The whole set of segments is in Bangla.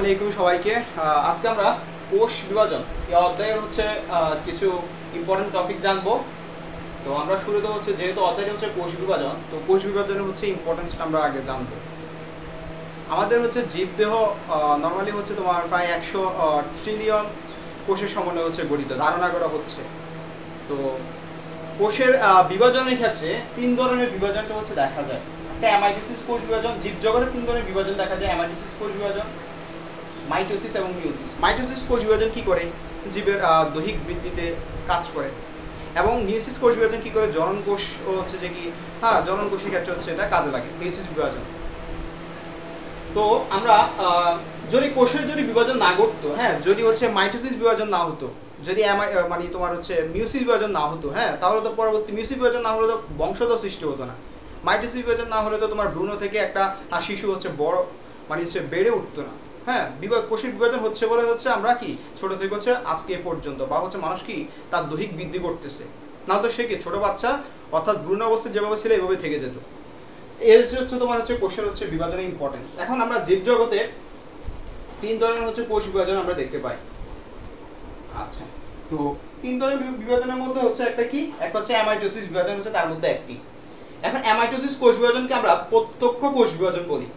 আলাইকুম সবাইকে। আজকে আমরা কোষ বিভাজন এই অধ্যায়ের কিছু ইম্পর্টেন্ট টপিক জানবো। তো আমরা শুরুতে যেহেতু অধ্যায়টা কোষ বিভাজন, তো কোষ বিভাজনের ইম্পর্টেন্সটা আমরা আগে জানবো। আমাদের জীবদেহ নর্মালি তোমার প্রায় 100 ট্রিলিয়ন কোষের সমন্বয়ে গঠিত ধারণা করা হচ্ছে। তো কোষের বিভাজনের ক্ষেত্রে তিন ধরনের বিভাজনটা দেখা যায়। একটা অ্যামাইটোসিস কোষ বিভাজন, জীবজগতের তিন ধরনের বিভাজন দেখা যায়, অ্যামাইটোসিস কোষ বিভাজন, মাইটোসিস এবং মিওসিস। মাইটোসিস কোষ বিভাজন কি করে? জীবের দৈহিক বৃদ্ধিতে কাজ করে। এবং মিওসিস কোষ বিভাজন কি করে? জনন কোষ জনন কোষের ক্ষেত্রে এটা কাজে লাগে মিওসিস বিভাজন। তো আমরা যদি কোষের বিভাজন না ঘটতো, যদি মাইটোসিস বিভাজন না হতো, যদি মানে তোমার মিওসিস বিভাজন না হতো, তাহলে তো পরবর্তী মিওসিস বিভাজন না হলে তো বংশধর সৃষ্টি হতো না। মাইটোসিস বিভাজন না হলে তো তোমার ভ্রূণ থেকে একটা শিশু বড় বেড়ে উঠতো না। কোষের বিভাজন বলে আমরা কি ছোট থেকে আজকে পর্যন্ত বা মানুষ কি তার দৈহিক বৃদ্ধি করতেছে, না তো সে কি ছোট বাচ্চা অর্থাৎ ভ্রূণ অবস্থায় যেভাবে ছিল এইভাবে থেকে যেত। এই তোমার কোষের বিভাজনের ইম্পর্টেন্স। এখন আমরা জীবজগতে তিন ধরনের কোষ বিভাজন আমরা দেখতে পাই। আচ্ছা, তো তিন ধরনের বিভাজনের মধ্যে একটা কি, এক অ্যামাইটোসিস বিভাজন তার মধ্যে একটি। এখন অ্যামাইটোসিস কোষ বিভাজনকে আমরা প্রত্যক্ষ কোষ বিভাজন বলি।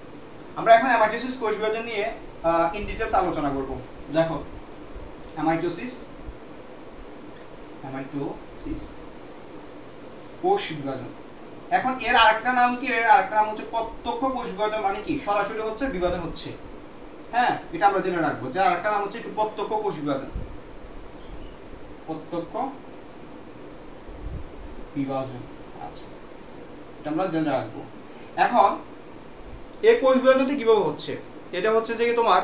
আমরা এখন অ্যামাইটোসিস কোষ বিভাজন নিয়ে ইন ডিটেইলস আলোচনা করব। দেখো, অ্যামাইটোসিস কোষ বিভাজন। এখন এর আরেকটা নাম কি? এর আরেকটা নাম প্রত্যক্ষ কোষ বিভাজন। মানে কি সরাসরি বিভাজন হচ্ছে। এটা আমরা জেনে রাখবো যে আরেকটা নাম প্রত্যক্ষ কোষ বিভাজন। প্রত্যক্ষ বিভাজন, আচ্ছা, এটা আমরা জেনে রাখবো। এখন এই কোষ বিভাজনটা কিভাবে হচ্ছে? এটা যে তোমার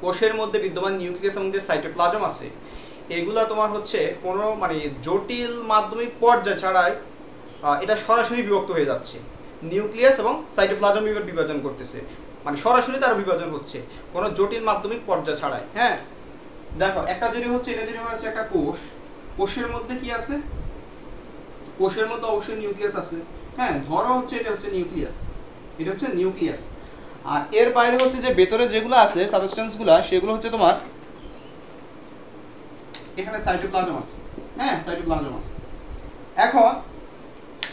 কোষের মধ্যে বিদ্যমান নিউক্লিয়াস এবং যে সাইটোপ্লাজম আছে, এগুলা তোমার কোনো জটিল মাধ্যমিক পর্যায় ছাড়াই এটা সরাসরি বিভক্ত হয়ে যাচ্ছে। নিউক্লিয়াস এবং সাইটোপ্লাজম বিভাজন করতেছে, সরাসরি তার বিভাজন হচ্ছে কোনো জটিল মাধ্যমিক পর্যায় ছাড়াই। দেখো, একটা যদি এটা যদি একটা কোষ, কোষের মধ্যে কি আছে? কোষের মধ্যে অবশ্যই নিউক্লিয়াস আছে। ধরো এটা নিউক্লিয়াস, এটা নিউক্লিয়াস। আর এর বাইরে যে ভেতরে যেগুলো আছে সাবস্টেন্সগুলো, সেগুলো তোমার এখানে সাইটোপ্লাজম আছে। সাইটোপ্লাজম আছে। এখন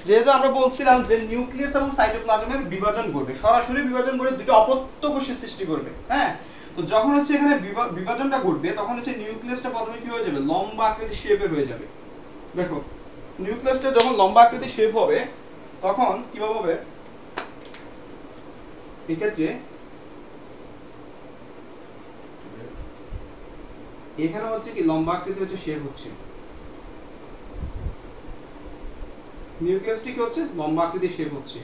যেহেতু আমরা বলছিলাম যে নিউক্লিয়াস এবং সাইটোপ্লাজমের বিভাজন করবে, সরাসরি বিভাজন করে দুটো অপত্য কোষের সৃষ্টি করবে। তো যখন এখানে বিভাজনটা ঘটবে, তখন নিউক্লিয়াসটা প্রথমে কি হয়ে যাবে? লম্বা আকৃতির শেপের হয়ে যাবে। দেখো, নিউক্লিয়াসটা যখন লম্বা আকৃতির শেপ হবে, তখন কিভাবে হবে? এক্ষেত্রে এখানে কি লম্বা আকৃতি শেপ হচ্ছে। নিউক্লিয়াসটি কি লম্বা আকৃতির শেপ হচ্ছে।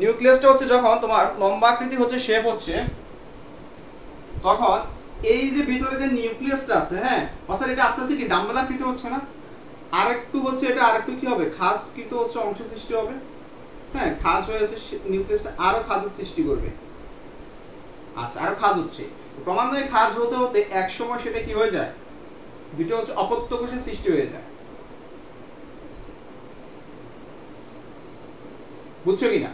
নিউক্লিয়াসটা যখন তোমার লম্বা আকৃতি শেপ হচ্ছে, তখন এই যে ভিতরে যে নিউক্লিয়াসটা আছে, অর্থাৎ এটা আস্তে আস্তে কি ডাম্বেল আকৃতি হচ্ছে না? আরেকটু এটা আরেকটু কি হবে? খাঁজকৃত অংশ সৃষ্টি হবে। খাঁজ হয়ে নিউক্লিয়াসটা আরো খাঁজের সৃষ্টি করবে। আচ্ছা, আরো খাঁজ হচ্ছে, ক্রমান্বয়ে খাঁজ হতে হতে এক সময় সেটা কি হয়ে যায়? দুটো অপত্য কোষের সৃষ্টি হয়ে যায়। বুঝছো কিনা?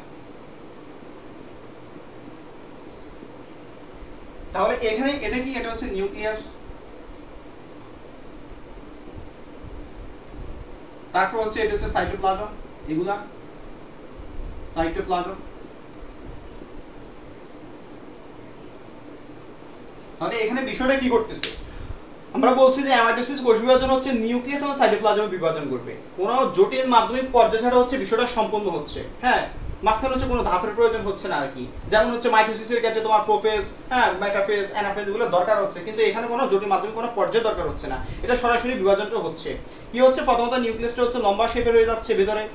তাহলে এখানে এটা কি? এটা নিউক্লিয়াস। তারপর এটা সাইটোপ্লাজম। এগুলা সাইটোপ্লাজম। তাহলে এখানে বিষয়টা কি করতেছে? আমরা বলছি যে অ্যামাইটোসিস কোষ বিভাজন নিউক্লিয়াস এবং সাইটোপ্লাজমের বিভাজন করবে। কোনো জটিল মাধ্যমিক পর্যায় ছাড়া বিষয়টা সম্পন্ন হচ্ছে। মাঝখানে কোনো ধাপের প্রয়োজন হচ্ছে না আর কি। যেমন মাইটোসিসের ক্ষেত্রে তোমার প্রোফেজ, মেটাফেজ, অ্যানাফেজ এগুলো দরকার হচ্ছে, কিন্তু এখানে কোনো জটিল মাধ্যমিক কোনো পর্যায় দরকার হচ্ছে না। এটা সরাসরি বিভাজনটা হচ্ছে। কি প্রথমত নিউক্লিয়াসটা লম্বা শেপের হয়ে যাচ্ছে ভেতরে।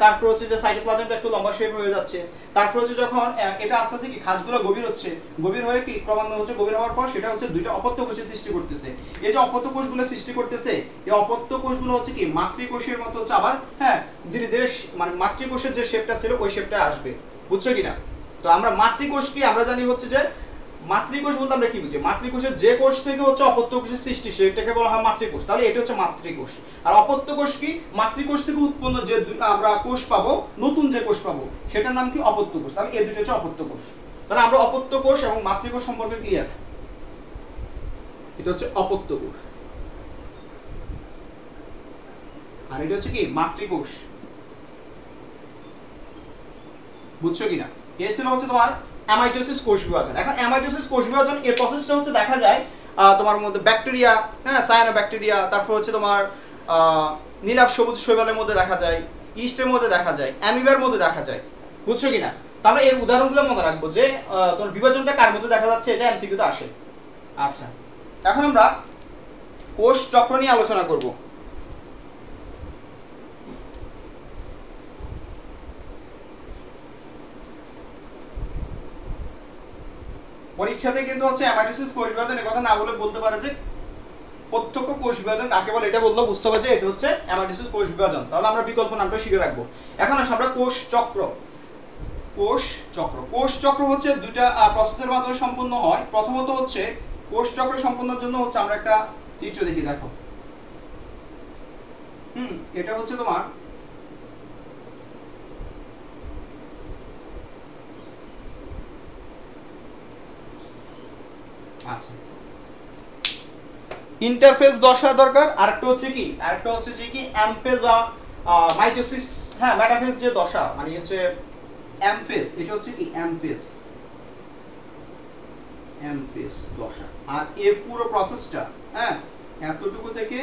তারপর যে সাইটোপ্লাজমটা একটু লম্বা শেপ হয়ে যাচ্ছে। তারপর যখন এটা আস্তে আস্তে কি খাঁজগুলো গভীর হচ্ছে, গভীর হয়ে কি ক্রমান্বয়ে গভীর হওয়ার পর সেটা দুইটা অপত্য কোষের সৃষ্টি করতেছে। এই যে অপত্য কোষগুলো সৃষ্টি করতেছে, এই অপত্য কোষগুলো কি মাতৃকোষের মতো আবার ধীরে ধীরে মাতৃকোষের যে শেপটা ছিল ওই শেপটা আসবে। বুঝছো কিনা? তো আমরা মাতৃকোষ কি আমরা জানি যে মাতৃকোষ বলতে আমরা কি বুঝি? মাতৃকোষের যে কোষ থেকে অপত্য কোষের সৃষ্টি, সেটাকে বলা হয় মাতৃকোষ। তাহলে এটা মাতৃকোষ। আর অপত্য কোষ কি? মাতৃকোষ থেকে উৎপন্ন যে আমরা কোষ পাবো, নতুন যে কোষ পাবো, সেটার নাম কি? অপত্য কোষ। তাহলে এই দুটো অপত্য কোষ। তাহলে আমরা অপত্য কোষ এবং মাতৃকোষ সম্পর্কে ক্লিয়ার। এটা হচ্ছে অপত্য কোষ আর এটা হচ্ছে কি মাতৃকোষ, বুঝছো কিনা? এই ছিল হচ্ছে তোমার অ্যামাইটোসিস কোষ বিভাজন। এখন অ্যামাইটোসিস কোষ বিভাজন এর প্রসেসটা হচ্ছে দেখা যায় তোমার মধ্যে ব্যাকটেরিয়া, হ্যাঁ সায়ানোব্যাকটেরিয়া, তারপর হচ্ছে তোমার নীলাভ সবুজ শৈবালের মধ্যে দেখা যায়, ইস্টের মধ্যে দেখা যায়, অ্যামিবার মধ্যে দেখা যায়, বুঝছো কিনা? তাহলে এর উদাহরণগুলো মনে রাখবো যে তোমার বিভাজনটা কার মধ্যে দেখা যাচ্ছে, এটা এমসিকিউতে আসে। আচ্ছা, এখন আমরা কোষ চক্র নিয়ে আলোচনা করব। পরীক্ষাতে কিন্তু হচ্ছে অ্যামাইটোসিস কোষ বিভাজন এর কথা না বলে বলতে পারে যে প্রত্যক্ষ কোষ বিভাজন কাকে বলে, এটা বললে বুঝতে হবে যে এটা হচ্ছে অ্যামাইটোসিস কোষ বিভাজন। তাহলে আমরা বিকল্প নামটা শিখে রাখবো। এখন আসলে আমরা কোষ চক্র, কোষ চক্র, কোষ চক্র হচ্ছে দুইটা প্রসেসের মাধ্যমে সম্পূর্ণ হয়। প্রথমত হচ্ছে কোষ চক্র সম্পূর্ণের জন্য হচ্ছে আমরা একটা চিত্র দেখি, দেখো এটা হচ্ছে তোমার আচ্ছা ইন্টারফেস দশা দরকার, আরেকটা হচ্ছে কি, আরেকটা হচ্ছে যে কি অ্যামফেজ বা মাইটোসিস, হ্যাঁ মেটাফেজ যে দশা মানে হচ্ছে অ্যামফেজ, এটা হচ্ছে কি অ্যামফেজ, অ্যামফেজ দশা। আর এই পুরো প্রসেসটা, হ্যাঁ এতটুকু থেকে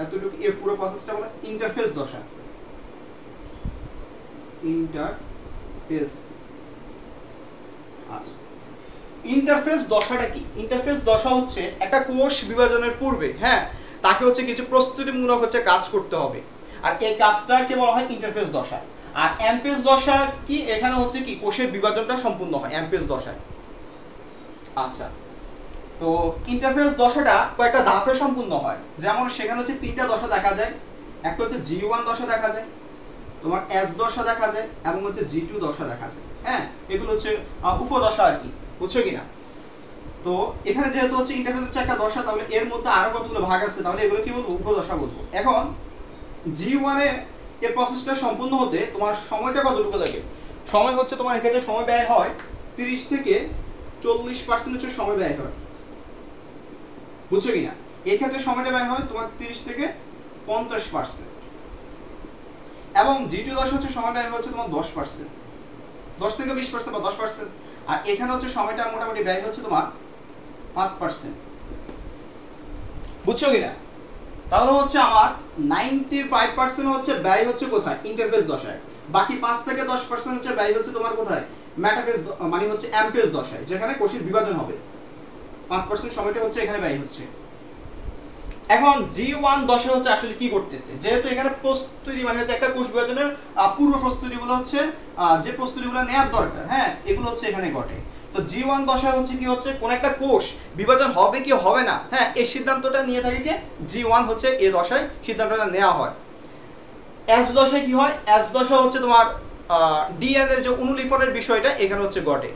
এতটুকু এই পুরো প্রসেসটা বলে ইন্টারফেস দশা, ইন্টারফেস। আচ্ছা, ইন্টারফেস দশাটা কি? ইন্টারফেস দশা হচ্ছে একটা কোষ বিভাজনের পূর্বে, হ্যাঁ তাকে হচ্ছে কিছু প্রস্তুতিমূলক হচ্ছে কাজ করতে হবে, আর এই কাজটাকে বলা হয় ইন্টারফেস দশা। আর অ্যামফেজ দশা কি, এখানে হচ্ছে কি কোষের বিভাজনটা সম্পূর্ণ হয় অ্যামফেজ দশায়। আচ্ছা, তো ইন্টারফেস দশাটা কয়েকটা ধাপে সম্পূর্ণ হয়, যেমন সেখানে হচ্ছে তিনটা দশা দেখা যায়। একটা হচ্ছে G1 দশা দেখা যায়, তোমার S দশা দেখা যায়, এবং হচ্ছে G2 দশা দেখা যায়। হ্যাঁ এগুলো হচ্ছে উপদশা আর কি, বুঝছো কিনা? তো এখানে যেহেতু হচ্ছে ইন্টারফেস হচ্ছে একটা দশা, তাহলে এর মধ্যে আরো কতগুলো ভাগ আছে, তাহলে এগুলো কি বলবো, উপদশা বলবো। এখন G1 এ এই প্রসেসটা সম্পূর্ণ হতে তোমার সময়টা কতটুকু লাগে? সময় হচ্ছে তোমার এক্ষেত্রে সময় ব্যয় হয় 30 থেকে 40% হচ্ছে সময় ব্যয় হয়, বুঝছো কিনা? এই ক্ষেত্রে সময়টা ব্যয় হয় তোমার 30 থেকে 50%, এবং G2 দশা হচ্ছে সময় ব্যয় হচ্ছে তোমার 10%, 10 থেকে 20% বা 10%। আর এখানে হচ্ছে সময়টা মোটামুটি ব্যয় হচ্ছে তোমার 5%, বুঝছো কিনা? তাহলে হচ্ছে আমার 95% হচ্ছে ব্যয় হচ্ছে কোথায়, ইন্টারফেস দশায়। বাকি 5 থেকে 10% হচ্ছে ব্যয় হচ্ছে তোমার কোথায়, মেটাফেজ মানে হচ্ছে অ্যামফেজ দশায়, যেখানে কোষের বিভাজন হবে। 5% সময়টা হচ্ছে এখানে ব্যয় হচ্ছে। এখন G1 দশা হচ্ছে আসলে কি করতেছে, যেহেতু এখানে প্রস্তুতি মানে হচ্ছে একটা কোষ বিভাজনের পূর্ব প্রস্তুতিগুলো হচ্ছে যে প্রস্তুতিগুলো নেওয়ার দরকার, হ্যাঁ এগুলো হচ্ছে এখানে ঘটে। তো G1 দশা হচ্ছে কি, হচ্ছে কোন একটা কোষ বিভাজন হবে কি হবে না, হ্যাঁ এই সিদ্ধান্তটা নিয়ে থাকে কি G1 হচ্ছে এই দশায় সিদ্ধান্তটা নেওয়া হয়। S দশায় কি হয়, S দশা হচ্ছে তোমার ডিএনএ এর যে অনুলিপনের বিষয়টা এখানে হচ্ছে ঘটে,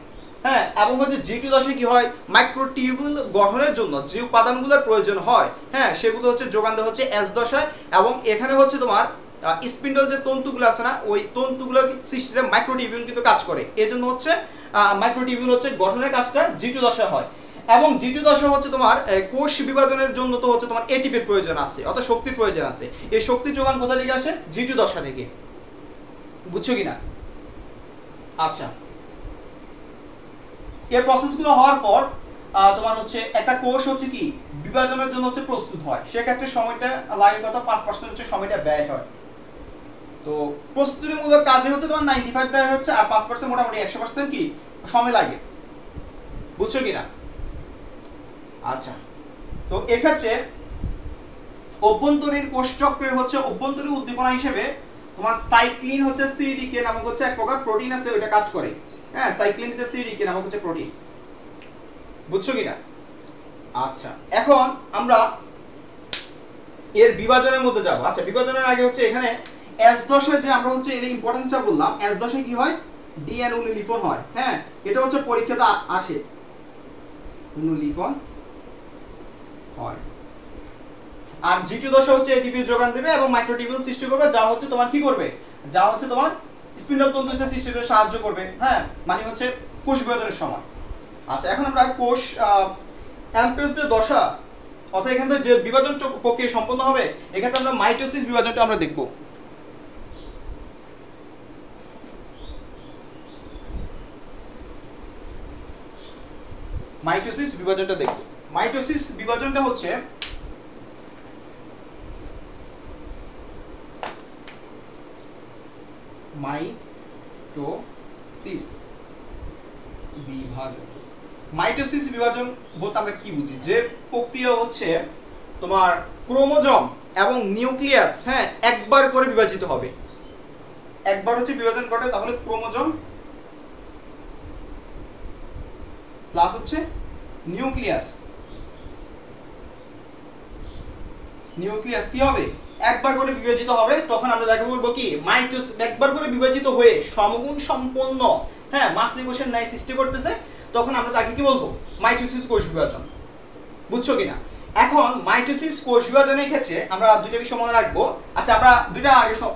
হ্যাঁ এবং হচ্ছে G2 দশায় কি হয়, মাইক্রোটিউবুল গঠনের জন্য যে উপাদানগুলোর প্রয়োজন হয়, হ্যাঁ সেগুলো হচ্ছে যোগান দেওয়া হচ্ছে S দশায়। এবং এখানে হচ্ছে তোমার স্পিন্ডল যে তন্তুগুলো আছে না, ওই তন্তুগুলো সৃষ্টিতে মাইক্রোটিউবুল কিন্তু কাজ করে, এজন্য হচ্ছে মাইক্রোটিউবুল হচ্ছে গঠনের কাজটা G2 দশায় হয়। এবং G2 দশা হচ্ছে তোমার কোষ বিভাজনের জন্য তো হচ্ছে তোমার এটিপির প্রয়োজন আছে, অর্থাৎ শক্তির প্রয়োজন আছে। এই শক্তি যোগান কোথা থেকে আসে, G2 দশা থেকে, বুঝছো কিনা? আচ্ছা, এই প্রসেসগুলো হওয়ার পর তোমার হচ্ছে একটা কোষ হচ্ছে কি বিভাজনের জন্য হচ্ছে প্রস্তুত হয়, সেক্ষেত্রে সময়টা লাগে কত, 5% হচ্ছে সময়টা ব্যয় হয়। তো প্রস্তুতিমূলক কাজে হচ্ছে তোমার 95 ব্যয় হচ্ছে, আর 5% মোটামুটি 100% কি সময় লাগে, বুঝছো কিনা? আচ্ছা, তো এক্ষেত্রে অভ্যন্তরীণ কোষ চক্রের হচ্ছে অভ্যন্তরীণ উদ্দীপনা হিসেবে তোমার সাইক্লিন হচ্ছে সিডিকে নামক হচ্ছে এক প্রকার প্রোটিন আছে, ওইটা কাজ করে। হ্যাঁ সাইক্লিন হচ্ছে সিডিকে নামক হচ্ছে প্রোটিন, বুঝছো কিনা? আচ্ছা, এখন আমরা এর বিভাজনের মধ্যে যাব। আচ্ছা, বিভাজনের আগে হচ্ছে এখানে S দশায় যে আমরা হচ্ছে এর ইম্পর্টেন্সটা বললাম, S দশায় কি হয়, ডিএনএ অনুলিপন হয়। হ্যাঁ এটা হচ্ছে পরীক্ষাতে আসে, অনুলিপন হয়। আর G2 দশা হচ্ছে এটিপি যোগান দেবে এবং মাইক্রোটিউবুল সৃষ্টি করবে, যা হচ্ছে তোমার কি করবে, যা হচ্ছে তোমার স্পিন্ডল তন্তু সৃষ্টিতে সাহায্য করবে। হ্যাঁ মানে হচ্ছে কোষ বিভাজনের সময়। আচ্ছা, এখন আমরা কোষ অ্যাম্পেসদের দশা অর্থাৎ এখান থেকে যে বিভাজন প্রক্রিয়া সম্পন্ন হবে, এখানে আমরা মাইটোসিস বিভাজনটা আমরা দেখব। মাইটোসিস বিভাজনটা দেখব। মাইটোসিস বিভাজনটা হচ্ছে মাইটোসিস বিভাজন। মাইটোসিস বিভাজন বলতে আমরা কি বুঝি? যে প্রক্রিয়া হচ্ছে তোমার ক্রোমোজোম এবং নিউক্লিয়াস, হ্যাঁ, একবার করে বিভাজিত হবে। একবার হচ্ছে বিভাজন ঘটে, তাহলে ক্রোমোজোম প্লাস হচ্ছে নিউক্লিয়াস। নিউক্লিয়াস কি হবে? একবার করে বিভাজিত হবে। তখন আমরা যাকে বলবো কি মাইটোসিস। একবার করে বিভাজিত হয়ে সমগুণ সম্পন্ন, হ্যাঁ, মাতৃকোষের ন্যায় সৃষ্টি করতেছে, তখন আমরা তাকে কি বলবো? মাইটোসিস কোষ বিভাজন। বুঝছো কিনা? এখন মাইটোসিস কোষ বিভাজনের ক্ষেত্রে আমরা দুইটা বিষয় মনে রাখবো। আচ্ছা, আমরা দুইটা আগে সব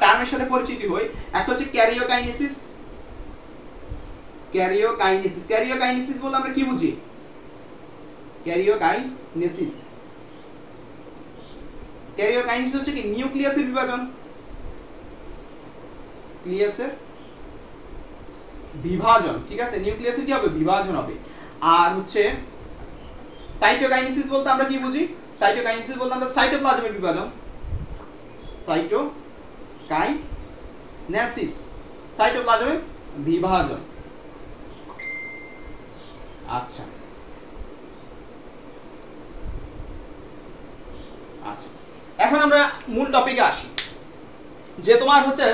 টার্মের সাথে পরিচিত হই। একটা হচ্ছে ক্যারিওকাইনেসিস। ক্যারিওকাইনেসিস, ক্যারিওকাইনেসিস বলতে আমরা কি বুঝি? ক্যারিওকাইনেসিস, ক্যারিওকাইনেসিস হচ্ছে কি নিউক্লিয়াসের বিভাজন। নিউক্লিয়াসের বিভাজন, ঠিক আছে, নিউক্লিয়াসের কি হবে? বিভাজন হবে। আর হচ্ছে সাইটোকাইনেসিস বলতে আমরা কি বুঝি? সাইটোকাইনেসিস বলতে আমরা সাইটোপ্লাজমের বিভাজন। সাইটোকাইনেসিস, সাইটোপ্লাজমের বিভাজন। আচ্ছা আচ্ছা, এখন আমরা মূল টপিকে আসি। যে তোমার হচ্ছে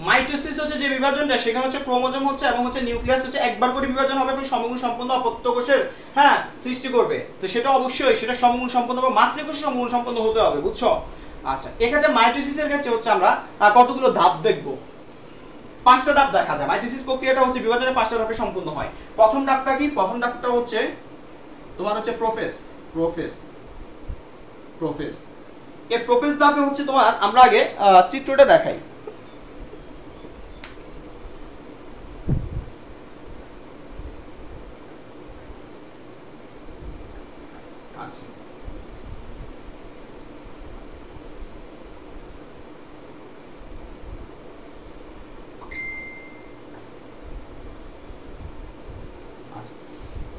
মাইটোসিস হচ্ছে যে বিভাজনটা, সেখানে হচ্ছে ক্রোমোজোম হচ্ছে এবং হচ্ছে নিউক্লিয়াস হচ্ছে একবার করে বিভাজন হবে এবং সমগুণ সম্পন্ন অপত্য কোষের, হ্যাঁ, সৃষ্টি করবে। তো সেটা অবশ্যই সেটা সমগুণ সম্পন্ন বা মাতৃকোষ সমগুণ সম্পন্ন হতে হবে। বুঝছো? আচ্ছা, এক্ষেত্রে মাইটোসিসের ক্ষেত্রে হচ্ছে আমরা কতগুলো ধাপ দেখব। 5টা ধাপ দেখা যায়। মাইটোসিস প্রক্রিয়াটা হচ্ছে বিভাজনের 5টা ধাপে সম্পন্ন হয়। প্রথম ধাপটা কি? প্রথম ধাপটা হচ্ছে তোমার হচ্ছে প্রোফেজ। এই প্রোফেজ ধাপে হচ্ছে তোমার, আমরা আগে চিত্রটা দেখাই। আচ্ছা,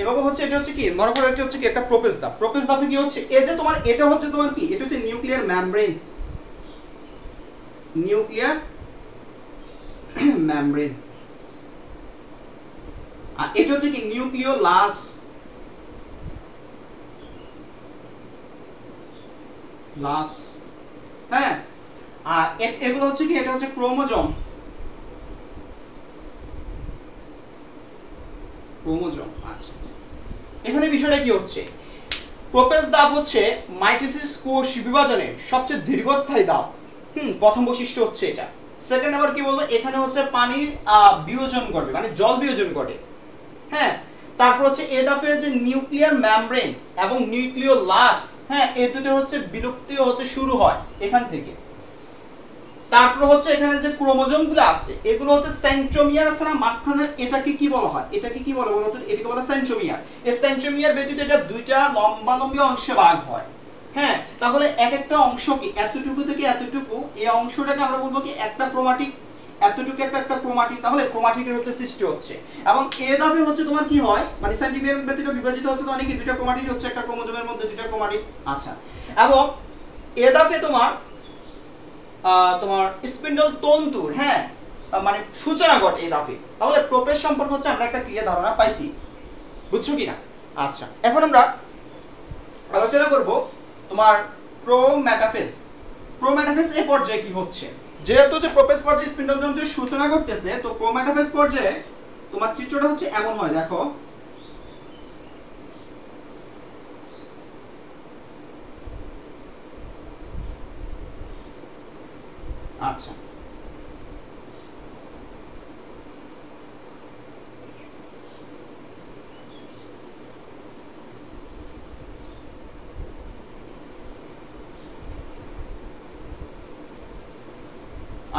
এভাবে হচ্ছে। এটা হচ্ছে কি, মনে করো এটা হচ্ছে কি একটা প্রোপেজ ধাপ। প্রোপেজ ধাপে কি হচ্ছে? এই যে তোমার এটা হচ্ছে তোমার কি, এটা হচ্ছে নিউক্লিয়ার মেমব্রেন। Nuclear membrane. আর এটা হচ্ছে কি নিউক্লিওলাস। হ্যাঁ, আর এগুলো হচ্ছে কি, এটা হচ্ছে ক্রোমোজোম। আচ্ছা, এখানে বিষয়টা কি হচ্ছে? প্রোপেজ ধাপ হচ্ছে মাইটোসিস কোষ বিভাজনের সবচেয়ে দীর্ঘস্থায়ী ধাপ। প্রথম বৈশিষ্ট্য হচ্ছে এটা। সেকেন্ড আবার কি বলবো? এখানে হচ্ছে পানির বিয়োজন ঘটে, মানে জল বিয়োজন ঘটে। হ্যাঁ, তারপর হচ্ছে এ ধাপে যে নিউক্লিয়ার মেমব্রেন এবং নিউক্লিওলাস, হ্যাঁ, এই দুটো হচ্ছে বিলুপ্তি হচ্ছে শুরু হয় এখান থেকে। তারপর হচ্ছে এখানে যে ক্রোমোজোমগুলো আছে, এগুলো হচ্ছে সেন্ট্রোমিয়ার আছে না মাঝখানে, এটাকে কি বলা হয়? এটাকে কি বলে বলতো? এটাকে বলা সেন্ট্রোমিয়ার। এই সেন্ট্রোমিয়ার ব্যতীত এটা দুইটা লম্বালম্বি অংশে ভাগ হয়। হ্যাঁ, তাহলে এক একটা অংশ কি এতটুকু থেকে এতটুকু, এই অংশটাকে আমরা বলবো কি একটা ক্রোমাটিক। এতটুকু একটা ক্রোমাটিক, তাহলে ক্রোমাটিকের হচ্ছে সৃষ্টি হচ্ছে। এবং এ ধাপে হচ্ছে তোমার কি হয়, মানে সেন্ট্রোমিয়ার ব্যতীত বিভাজিত হচ্ছে তোমার কি দুইটা ক্রোমাটিক হচ্ছে, একটা ক্রোমোজোমের মধ্যে দুইটা ক্রোমাটিক। আচ্ছা, এবং এ ধাপে তোমার স্পিন্ডল তন্তুর, হ্যাঁ, মানে সূচনা ঘটে এই ধাপে। তাহলে প্রোপেজ সম্পর্কে হচ্ছে আমরা একটা ক্লিয়ার ধারণা পাইছি। বুঝছো কিনা? আচ্ছা, এখন আমরা আলোচনা করব তোমার প্রোমেটাফেজ। প্রোমেটাফেজ এই পর্যায়ে কি হচ্ছে? যেহেতু যে প্রোপেজ পর্যায়ে স্পিন্ডল তন্তুর সূচনা ঘটতেছে, তো প্রোমেটাফেজ পর্যায়ে তোমার চিত্রটা হচ্ছে এমন হয়, দেখো। আচ্ছা,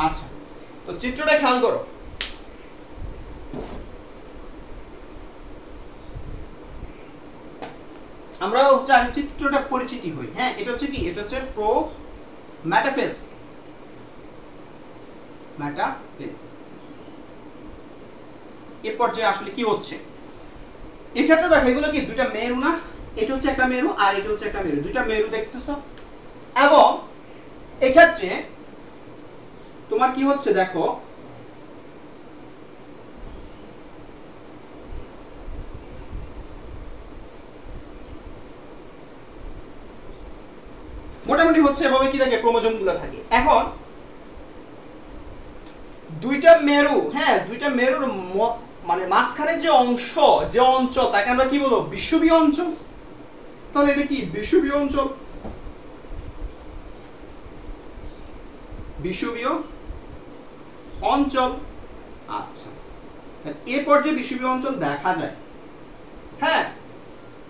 আচ্ছা, তো চিত্রটা খেয়াল করো। আমরা হচ্ছে চিত্রটা পরিচিতি হই। হ্যাঁ, এটা হচ্ছে কি, এটা হচ্ছে প্রো মেটাফেজ। মেটাফেজ এর পর্যায়ে আসলে কি হচ্ছে এক্ষেত্রে দেখো, এগুলো কি দুইটা মেরু না? এটা হচ্ছে একটা মেরু আর এটা হচ্ছে একটা মেরু, দুইটা মেরু দেখতেছো। এবং এক্ষেত্রে তোমার কি হচ্ছে দেখো, মোটামুটি হচ্ছে এভাবে কি থাকে, ক্রোমোজোম গুলো থাকে। এখন দুইটা মেরু, হ্যাঁ দুইটা মেরুর মানে মাঝখানে যে অংশ, যে অঞ্চল, তাকে আমরা কি বলবো, বিষুবীয় অঞ্চল। তাহলে এটা কি বিষুবীয় অঞ্চল, বিষুবীয় অঞ্চল। আচ্ছা, এই পর্যায়ে বিষুবীয় অঞ্চল দেখা যায়। হ্যাঁ,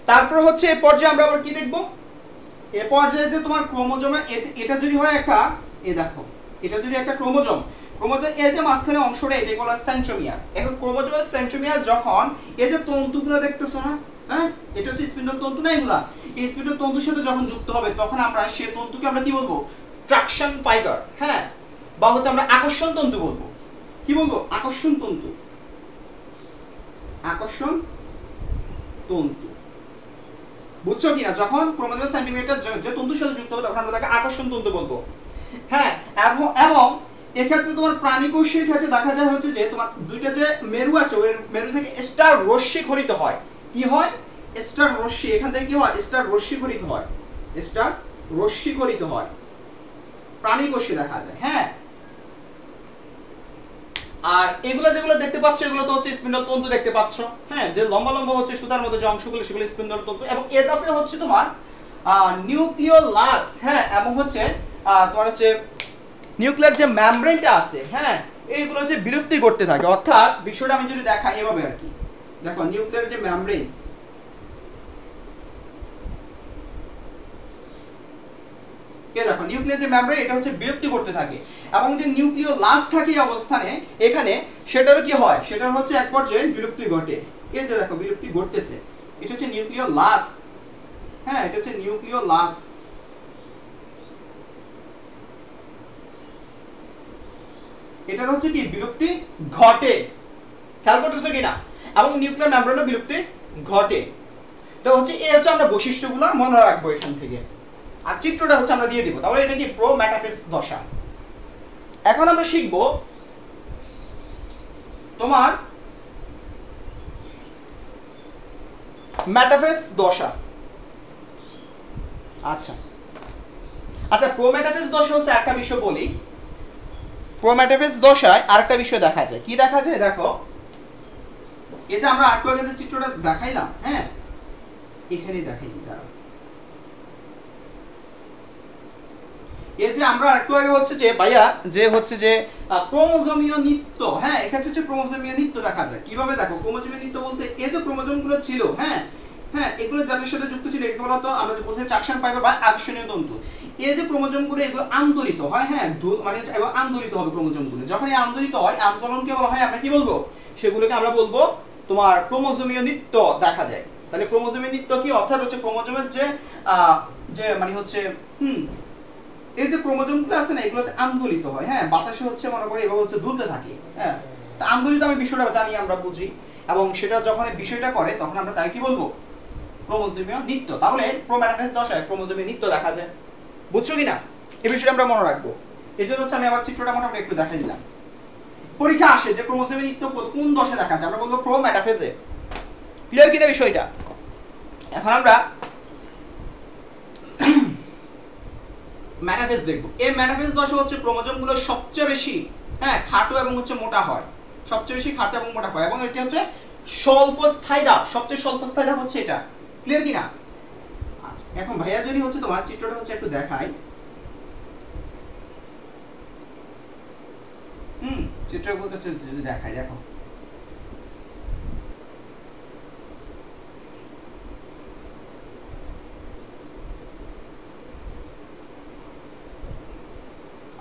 তারপর হচ্ছে এই পর্যায়ে আমরা আবার কি দেখব, এ পর্যায়ে যে তোমার ক্রোমোজোমে, এটা যদি হয় একটা, এ দেখো এটা যদি একটা ক্রোমোজোম, ক্রোমোজোম এই যে মাঝখানে অংশটা, এটাকে বলা হয় সেন্ট্রোমিয়ার। এখন ক্রোমোজোমের সেন্ট্রোমিয়ার যখন এই যে তন্তুগুলো দেখতেছো না, হ্যাঁ এটা হচ্ছে স্পিন্ডল তন্তু না, এগুলা এই স্পিন্ডল তন্তুর সাথে যখন যুক্ত হবে তখন আমরা সেই তন্তুকে আমরা কি বলবো, ট্রাকশন ফাইবার, হ্যাঁ বা হচ্ছে আমরা আকর্ষণ তন্তু বলবো। কি বলবো, আকর্ষণ তন্তু, আকর্ষণ তন্তু। বুঝছো কিনা? যখন ক্রোমোজোমের সেন্টিমিটার যে তন্তুর সাথে যুক্ত হবে তখন আমরা তাকে আকর্ষণ তন্তু বলবো। হ্যাঁ, এবং এক্ষেত্রে তোমার প্রাণী কোষের ক্ষেত্রে দেখা যায় হচ্ছে যে তোমার দুইটা যে মেরু আছে, ওই মেরু থেকে স্টার রশ্মি খরিত হয়। কি হয়, স্টার রশ্মি, এখান থেকে কি হয়, স্টার রশ্মি খরিত হয়, স্টার রশ্মি খরিত হয়, প্রাণী কোষে দেখা যায়। হ্যাঁ, আর এগুলো যেগুলো দেখতে পাচ্ছ এগুলো তো হচ্ছে স্পিন্ডল তন্তু দেখতে পাচ্ছ। হ্যাঁ, যে লম্বা লম্বা হচ্ছে সুতার মতো যে অংশগুলো সেগুলো স্পিন্ডল তন্তু। এবং এর তারপরে হচ্ছে তোমার নিউক্লিওলাস, হ্যাঁ এবং হচ্ছে তোমার হচ্ছে নিউক্লিয়ার যে মেমব্রেনটা আছে, হ্যাঁ এইগুলো হচ্ছে বিলুপ্তি করতে থাকে। অর্থাৎ বিষয়টা আমি যদি দেখাই এভাবে আর কি, দেখো নিউক্লিয়ার যে মেমব্রেন, দেখো নিউক্লিয়ার যে মেমব্রেন এটা হচ্ছে বিলুপ্তি করতে থাকে। এবং যে নিউক্লিওলাস থাকে অবস্থানে এখানে, সেটারও কি হয়, সেটার হচ্ছে এক পর্যায়ে বিলুপ্তি ঘটে। এই যে দেখো বিলুপ্তি ঘটতেছে, এটা হচ্ছে নিউক্লিওলাস। হ্যাঁ, এটা হচ্ছে নিউক্লিওলাস। এটার হচ্ছে কি বিলুপ্তি ঘটে, খেয়াল করতেছো কিনা? এবং নিউক্লিয়ার মেমব্রেনও বিলুপ্তি ঘটে। তো হচ্ছে এই হচ্ছে আমরা বৈশিষ্ট্যগুলো মনে রাখবো এখান থেকে, আর চিত্রটা হচ্ছে আমরা দিয়ে দিব। তাহলে এটা কি প্রো মেটাফেজ দশা। এখন আমরা শিখব তোমার মেটাফেজ দশা। আচ্ছা আচ্ছা, প্রো মেটাফেজ দশা হচ্ছে একটা বিষয় বলি। প্রো মেটাফেজ দশায় আরেকটা বিষয় দেখা যায়। কি দেখা যায় দেখো, এই যে আমরা আরেকটু আগে যে চিত্রটা দেখাইলাম, হ্যাঁ এখানে দেখাই দাঁড়াও, এই যে আমরা একটু আগে হচ্ছে যে ভাইয়া যে হচ্ছে যে ক্রোমোজোমীয় নৃত্য, হ্যাঁ এক্ষেত্রে হচ্ছে ক্রোমোজোমীয় নৃত্য দেখা যায়। কিভাবে দেখো, ক্রোমোজোমীয় নৃত্য বলতে এই যে ক্রোমোজোম গুলো ছিল, হ্যাঁ হ্যাঁ এগুলো যাদের সাথে যুক্ত ছিল এগুলো তো আমরা যে বলছি ট্রাকশন ফাইবার বা আকর্ষণীয় তন্তু। এই যে ক্রোমোজোম গুলো এগুলো আন্দোলিত হয়, হ্যাঁ মানে আন্দোলিত হবে ক্রোমোজোম গুলো। যখন এই আন্দোলিত হয়, আন্দোলনকে বলা হয় আমরা কি বলবো, সেগুলোকে আমরা বলবো তোমার ক্রোমোজোমীয় নৃত্য দেখা যায়। তাহলে ক্রোমোজোমীয় নৃত্য কি, অর্থাৎ হচ্ছে ক্রোমোজোমের যে যে মানে হচ্ছে এই যে ক্রোমোজোমগুলো আছে না, এগুলো হচ্ছে আন্দোলিত হয়। হ্যাঁ, বাতাসে হচ্ছে মনে করি এভাবে হচ্ছে দুলতে থাকে। হ্যাঁ, তা আন্দোলিত আমি বিষয়টা জানি, আমরা বুঝি, এবং সেটা যখন এই বিষয়টা করে তখন আমরা তাই কি বলবো, ক্রোমোজোমীয় নৃত্য। তাহলে প্রোমেটাফেজ দশায় ক্রোমোজোমীয় নৃত্য দেখা যায়। বুঝছো কিনা? এই বিষয়টা আমরা মনে রাখবো। এই জন্য হচ্ছে আমি আবার চিত্রটা মোটামুটি একটু দেখাই দিলাম। পরীক্ষা আসে যে ক্রোমোজোমীয় নৃত্য কোন দশায় দেখা যায়, আমরা বলবো প্রোমেটাফেজে। ক্লিয়ার কিনা বিষয়টা? এখন আমরা মেটাফেজ দেখব। এই মেটাফেজ দশা হচ্ছে ক্রোমোজোমগুলো সবচেয়ে বেশি, হ্যাঁ খাটো এবং হচ্ছে মোটা হয়, সবচেয়ে বেশি খাটো এবং মোটা হয়, এবং এটা হচ্ছে স্বল্পস্থায়ী ধাপ, সবচেয়ে স্বল্পস্থায়ী ধাপ হচ্ছে এটা। ক্লিয়ার কিনা? আচ্ছা, এখন ভাইয়া যদি হচ্ছে তোমার চিত্রটা হচ্ছে একটু দেখাই, চিত্রগুলো হচ্ছে যদি দেখাই, দেখো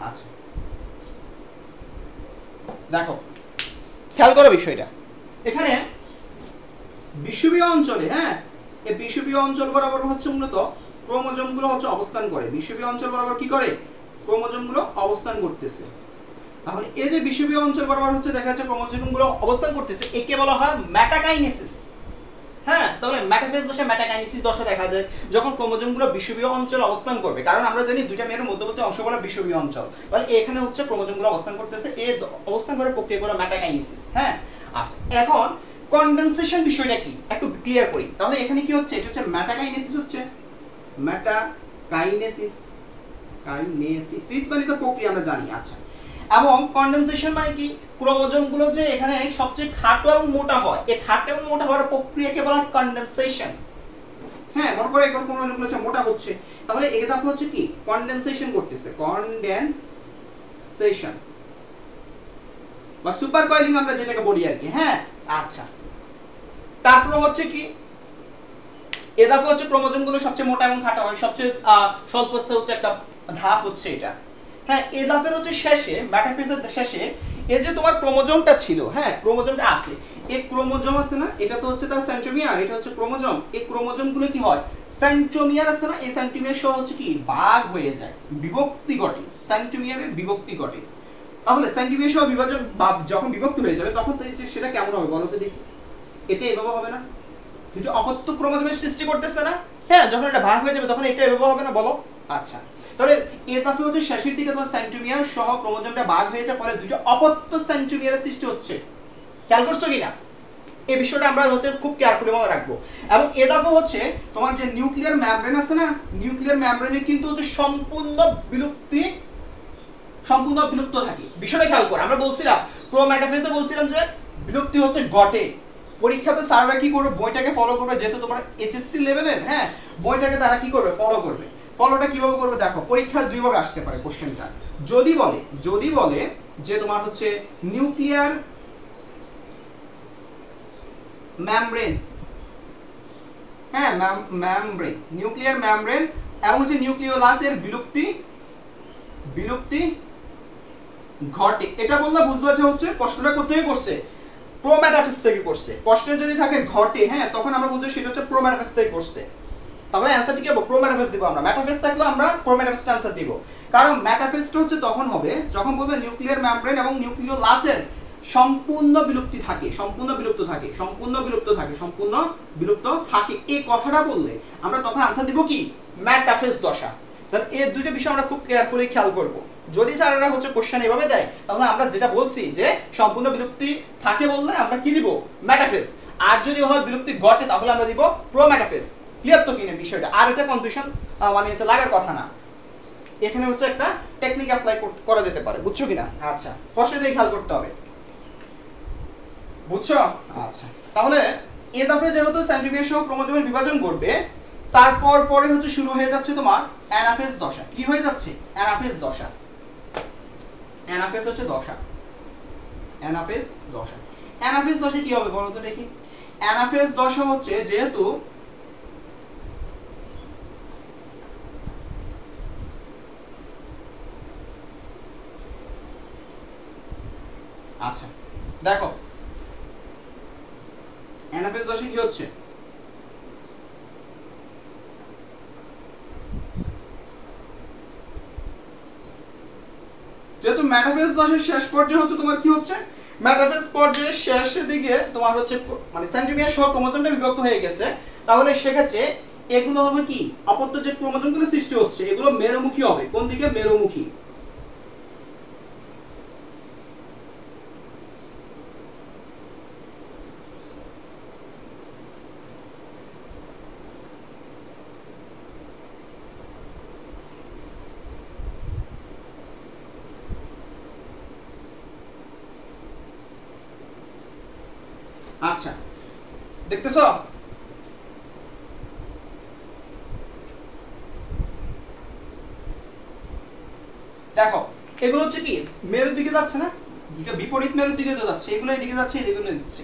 আচ্ছা দেখো খেয়াল করো বিষয়টা, এখানে বিষুবীয় অঞ্চলে, হ্যাঁ এই বিষুবীয় অঞ্চল বরাবর হচ্ছে মূলত ক্রোমোজোমগুলো হচ্ছে অবস্থান করে। বিষুবীয় অঞ্চল বরাবর কি করে? ক্রোমোজোমগুলো অবস্থান করতেছে। তাহলে এই যে বিষুবীয় অঞ্চল বরাবর হচ্ছে দেখা যাচ্ছে ক্রোমোজোমগুলো অবস্থান করতেছে, একে বলা হয় মেটাকাইনেসিস। হ্যাঁ, তাহলে মেটাফেজ দশা, মেটাকাইনেসিস দশা দেখা যায় যখন ক্রোমোজোমগুলো বিষুবীয় অঞ্চল অবস্থান করবে, কারণ আমরা জানি দুইটা মেরুর মধ্যবর্তী অংশ বলা বিষুবীয় অঞ্চল। তাহলে এখানে হচ্ছে ক্রোমোজোমগুলো অবস্থান করতেছে, এই অবস্থান করার প্রক্রিয়া বলা মেটাকাইনেসিস। হ্যাঁ, আচ্ছা, এখন কনডেনসেশন বিষয়টা কি একটু ক্লিয়ার করি। তাহলে এখানে কি হচ্ছে? এটা হচ্ছে মেটাকাইনেসিস, হচ্ছে মেটাকাইনেসিস। কাইনেসিস মানে তো প্রক্রিয়া আমরা জানি। আচ্ছা, এবং কনডেনসেশন মানে কি? ক্রোমোজোমগুলো যে এখানে সবচেয়ে খাটো এবং মোটা হয়, এই খাটো এবং মোটা হওয়ার প্রক্রিয়াকে বলা হয় কনডেনসেশন। হ্যাঁ, মনে করে এখন ক্রোমোজোমগুলো হচ্ছে মোটা হচ্ছে, তাহলে একে তারপর হচ্ছে কি? কনডেনসেশন করতেছে, কনডেনসেশন বা সুপার কয়েলিং আমরা যেটাকে বলি আর কি। হ্যাঁ, আচ্ছা, তারপর হচ্ছে কি? এদাফে হচ্ছে ক্রোমোজোমগুলো সবচেয়ে মোটা এবং খাটো হয়, সবচেয়ে স্বল্পস্থায়ী হচ্ছে একটা ধাপ হচ্ছে এটা। হ্যাঁ, এই ধাপের হচ্ছে শেষে, মেটাফেজের শেষে এই যে তোমার ক্রোমোজোমটা ছিল, হ্যাঁ ক্রোমোজোমটা আছে, এই ক্রোমোজোম আছে না, এটা তো হচ্ছে তার সেন্ট্রোমিয়ার, এটা হচ্ছে ক্রোমোজোম। এই ক্রোমোজোমগুলো কি হয়? সেন্ট্রোমিয়ার আছে না, এই সেন্ট্রোমিয়ার সহ হচ্ছে কি ভাগ হয়ে যায়, বিভক্তি ঘটে, সেন্ট্রোমিয়ারের বিভক্তি ঘটে। তাহলে সেন্ট্রোমিয়ার সহ বিভাজন যখন বিভক্তি হয়ে যাবে তখন তো সেটা কেমন হবে বলো তো দেখি? এটা এভাবে হবে না? দুটো অপত্য ক্রোমোজোমের সৃষ্টি করতেছে না? হ্যাঁ, যখন এটা ভাগ হয়ে যাবে তখন এটা এভাবে হবে না বলো? আচ্ছা, তাহলে এর তাতে হচ্ছে শেষের দিকে তোমার সেন্ট্রোমিয়ার সহ ক্রোমোজোমটা ভাগ হয়ে যাওয়ার ফলে দুটো অপত্য সেন্ট্রোমিয়ারের সৃষ্টি হচ্ছে। খেয়াল করছো কিনা? এই বিষয়টা আমরা হচ্ছে খুব কেয়ারফুলি মনে রাখবো। এবং এ দফা হচ্ছে তোমার যে নিউক্লিয়ার মেমব্রেন আছে না, নিউক্লিয়ার মেমব্রেনের কিন্তু হচ্ছে সম্পূর্ণ বিলুপ্ত থাকে। বিষয়টা খেয়াল করো, আমরা বলছিলাম প্রোমেটাফেজে বলছিলাম যে বিলুপ্তি হচ্ছে ঘটে। পরীক্ষাতে স্যাররা কি করবে? বইটাকে ফলো করবে, যেহেতু তোমার এইচএসসি লেভেলের, হ্যাঁ বইটাকে তারা কি করবে? ফলো করবে। ফলোটা কিভাবে করবে দেখো, পরীক্ষা দুই ভাবে আসতে পারে কোশ্চেনটা। যদি বলে যে তোমার হচ্ছে নিউক্লিয়ার মেমব্রেন, হ্যাঁ মেমব্রেন, নিউক্লিয়ার মেমব্রেন এবং হচ্ছে নিউক্লিওলাসের বিলুপ্তি ঘটে, এটা বললে বুঝবা যে হচ্ছে প্রশ্নটা কোথা থেকে করছে? প্রোমেটাফেজ থেকে করছে। প্রশ্ন যদি থাকে ঘটে, হ্যাঁ তখন আমরা বুঝবো সেটা হচ্ছে প্রোমেটাফেজ থেকে করছে। তাহলে অ্যানসারটি কি হবে? প্রোমেটাফেজ দিব আমরা। মেটাফেজ থাকলে আমরা প্রোমেটাফেজটা অ্যানসার দিব, কারণ মেটাফেজটা হচ্ছে তখন হবে যখন বলবে নিউক্লিয়ার মেমব্রেন এবং নিউক্লিওলাসের সম্পূর্ণ বিলুপ্ত থাকে, এই কথাটা বললে আমরা তখন আনসার দিব কি? মেটাফেজ দশা। তাহলে এই দুইটা বিষয় আমরা খুব কেয়ারফুলি খেয়াল করব। যদি স্যারেরা হচ্ছে কোশ্চেন এভাবে দেয় তাহলে আমরা যেটা বলছি যে সম্পূর্ণ বিলুপ্তি থাকে বললে আমরা কি দিব? মেটাফেজ। আর যদি হয় বিলুপ্তি ঘটে তাহলে আমরা দিব প্রোমেটাফেজ। ক্লিয়ার তো কিনা বিষয়টা? আর এটা কনফিউশন মানে হচ্ছে লাগার কথা না, এখানে হচ্ছে একটা টেকনিক অ্যাপ্লাই করা যেতে পারে, বুঝছো কিনা? আচ্ছা, প্রশ্ন দিয়ে খেয়াল করতে হবে, বুঝছো? আচ্ছা, তাহলে এ ধাপে যেহেতু সেন্ট্রিমিয়ার সহ ক্রোমোজোমের বিভাজন ঘটবে, তারপর পরে হচ্ছে শুরু হয়ে যাচ্ছে তোমার অ্যানাফেজ দশা। কি হয়ে যাচ্ছে? অ্যানাফেজ দশা। অ্যানাফেজ হচ্ছে দশা, অ্যানাফেজ দশা কি হবে বলো তো দেখি? অ্যানাফেজ দশা হচ্ছে যেহেতু আচ্ছা দেখো অ্যানাফেজ দশা কি হচ্ছে? যেহেতু মেটাফেজ দশের শেষ পর্যায়ে হচ্ছে তোমার কি হচ্ছে? মেটাফেজ পর্যায়ের শেষের দিকে তোমার হচ্ছে মানে সেন্ট্রিমিয়ার সহ ক্রোমোজোমটা বিভক্ত হয়ে গেছে, তাহলে সেক্ষেত্রে এগুলো হবে কি? অপত্য যে ক্রোমোজোমগুলো সৃষ্টি হচ্ছে এগুলো মেরুমুখী হবে। কোন দিকে? মেরুমুখী। আচ্ছা, দেখতেছ? দেখো এগুলো হচ্ছে কি মেরুর দিকে যাচ্ছে না, দুটো বিপরীত মেরুর দিকে তো যাচ্ছে, এগুলো এদিকে যাচ্ছে, এগুলো যাচ্ছে।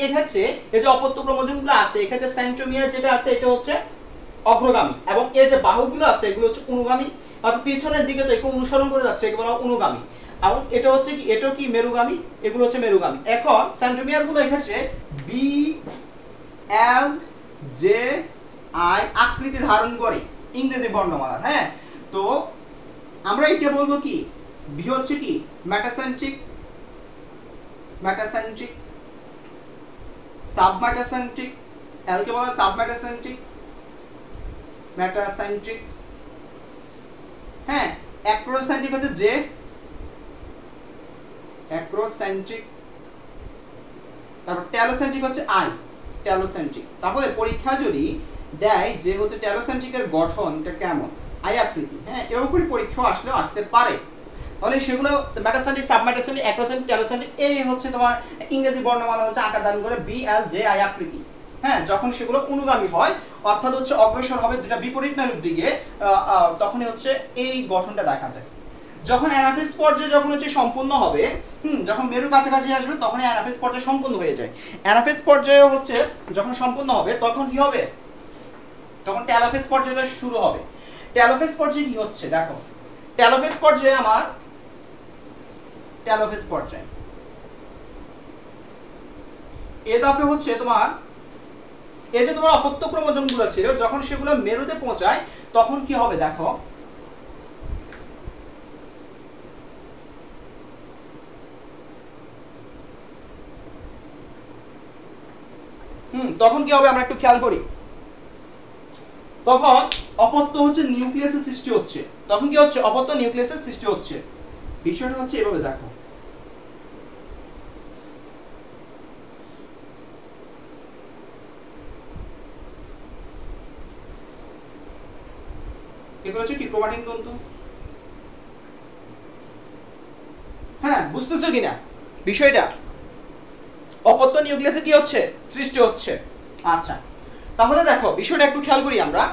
এক্ষেত্রে এই যে অপত্য ক্রোমোজোমগুলো আছে, এক্ষেত্রে সেন্ট্রোমিয়ার যেটা আছে এটা হচ্ছে অগ্রগামী এবং এর যে বাহুগুলো আছে এগুলো হচ্ছে অনুগামী, অর্থাৎ পিছনের দিকে তো একে অনুসরণ করে যাচ্ছে, একে বলা হয় অনুগামী। এবং এটা হচ্ছে কি? এটাও কি মেরুগামী, এগুলো হচ্ছে মেরুগামী। এখন সেন্ট্রোমিয়ার গুলো এক্ষেত্রে বি এল জে আই আকৃতি ধারণ করে ইংরেজি বর্ণমালার। হ্যাঁ, তো আমরা এটা বলবো কি, বি হচ্ছে কি মেটাসেন্ট্রিক, মেটাসেন্ট্রিক, সাবমেটাসেন্ট্রিক, এল কে বলা সাবমেটাসেন্ট্রিক, মেটাসেন্ট্রিক। হ্যাঁ, অ্যাক্রোসেন্ট্রিক হচ্ছে যে, অ্যাক্রোসেন্ট্রিক। তারপর টেলোসেন্ট্রিক হচ্ছে আই, টেলোসেন্ট্রিক। তাহলে পরীক্ষা যদি দেয় যে হচ্ছে টেলোসেন্ট্রিকের গঠনটা কেমন, আই আকৃতি, হ্যাঁ এরকম করে পরীক্ষা আসলেও আসতে পারে। তাহলে সেগুলো মেটাসেন্ট্রিক, সাবমেটাসেন্ট্রিক, অ্যাক্রোসেন্ট্রিক, টেলোসেন্ট্রিক, এই হচ্ছে তোমার ইংরেজি বর্ণমালা হচ্ছে আকার ধারণ করে বি এল জে আই আকৃতি। হ্যাঁ, যখন সেগুলো অনুগামী হয় অর্থাৎ হচ্ছে অগ্রসর হবে দুটা বিপরীত মেরুর দিকে, তখনই হচ্ছে এই গঠনটা দেখা যায়। যখন অ্যানাফেজ পর্যায়ে যখন হচ্ছে সম্পূর্ণ হবে, যখন মেরুর কাছাকাছি আসবে তখনই অ্যানাফেজ পর্যায়ে সম্পূর্ণ হয়ে যায়। অ্যানাফেজ পর্যায়ে হচ্ছে যখন সম্পূর্ণ হবে তখন কি হবে, তখন টেলোফেজ পর্যায়টা শুরু হবে। টেলোফেজ পর্যায়ে কি হচ্ছে দেখো, টেলোফেজ পর্যায়ে আমার, টেলোফেজ পর্যায়ে এ ধাপে হচ্ছে তোমার এই যে তোমার অপত্য ক্রোমোজোমগুলো ছিল যখন সেগুলো মেরুতে পৌঁছায় তখন কি হবে দেখো, তখন কি হবে আমরা একটু খেয়াল করি। তখন অপত্য হচ্ছে নিউক্লিয়াসের সৃষ্টি হচ্ছে। তখন কি হচ্ছে, অপত্য নিউক্লিয়াসের সৃষ্টি হচ্ছে। বিষয়টা হচ্ছে এভাবে দেখো, এগুলো হচ্ছে কি ক্রোমাটিন তন্তু। হ্যাঁ, বুঝতেছো কিনা বিষয়টা, অপত্য নিউক্লিয়াসে কি হচ্ছে, সৃষ্টি হচ্ছে। আচ্ছা, তাহলে দেখো বিষয়টা একটু খেয়াল করি আমরা।